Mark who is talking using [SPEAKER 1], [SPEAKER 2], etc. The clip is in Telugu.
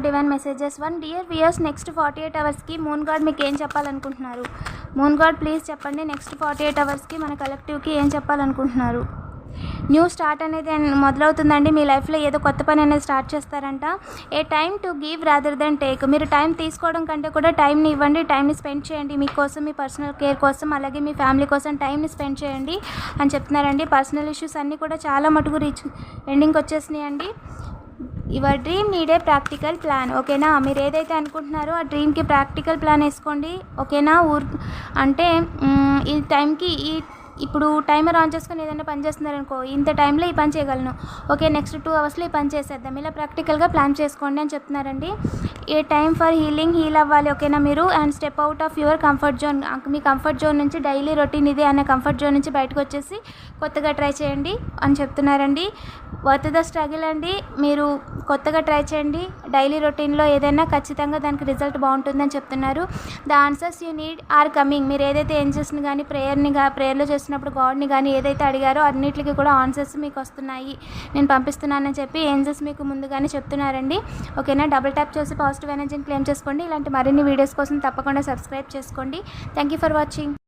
[SPEAKER 1] Divine messages 1 dear viewers, next 48 అవర్స్కి మూన్ గాడ్ మీకు ఏం చెప్పాలనుకుంటున్నారు? మూన్ గాడ్ ప్లీజ్ చెప్పండి, నెక్స్ట్ 48 అవర్స్కి మన కలెక్టివ్కి ఏం చెప్పాలనుకుంటున్నారు? న్యూ స్టార్ట్ అనేది మొదలవుతుందండి. మీ లైఫ్లో ఏదో కొత్త పని అనేది స్టార్ట్ చేస్తారంట. A time to give rather then take. మీరు టైం తీసుకోవడం కంటే కూడా టైంని ఇవ్వండి, టైంని స్పెండ్ చేయండి. మీకోసం, మీ పర్సనల్ కేర్ కోసం, అలాగే మీ ఫ్యామిలీ కోసం టైంని స్పెండ్ చేయండి అని చెప్తున్నారండి. పర్సనల్ ఇష్యూస్ అన్నీ కూడా చాలా మటుకు ఎండింగ్కి వచ్చేసినాయండి. Your dream need a practical plan. ఓకేనా? మీరు ఏదైతే అనుకుంటున్నారో ఆ డ్రీమ్కి ప్రాక్టికల్ ప్లాన్ వేసుకోండి. ఓకేనా? అంటే ఈ టైంకి ఇప్పుడు టైమర్ ఆన్ చేసుకొని ఏదైనా పని చేస్తున్నారనుకో, ఇంత టైంలో ఈ పని చేయగలను, ఓకే నెక్స్ట్ 2 అవర్స్లో ఈ పని చేసేద్దాం, ఇలా ప్రాక్టికల్గా ప్లాన్ చేసుకోండి అని చెప్తున్నారండి. ఏ టైం ఫర్ హీల్ అవ్వాలి. ఓకేనా? మీరు and step out of your comfort zone. Me comfort zone నుంచి డైలీ రొటీన్ ఇది అనే కంఫర్ట్ జోన్ నుంచి బయటకు వచ్చేసి కొత్తగా ట్రై చేయండి అని చెప్తున్నారండి. వర్త్ ద స్ట్రగుల్ అండి. మీరు కొత్తగా ట్రై చేయండి. డైలీ రొటీన్లో ఏదైనా ఖచ్చితంగా దానికి రిజల్ట్ బాగుంటుందని చెప్తున్నారు. The answers you need are coming. మీరు ఏదైతే ఏం చేసిన కానీ ప్రేయర్లో చేసినప్పుడు గాడ్ని కానీ ఏదైతే అడిగారో అన్నిటికీ కూడా ఆన్సర్స్ మీకు వస్తున్నాయి, నేను పంపిస్తున్నానని చెప్పి ఏంజల్స్ మీకు ముందుగానే చెప్తున్నారండి. ఓకేనా? డబుల్ ట్యాప్ చేసి పాజిటివ్ ఎనర్జీని క్లెయిమ్ చేసుకోండి. ఇలాంటి మరిన్ని వీడియోస్ కోసం తప్పకుండా సబ్స్క్రైబ్ చేసుకోండి. Thank you for watching.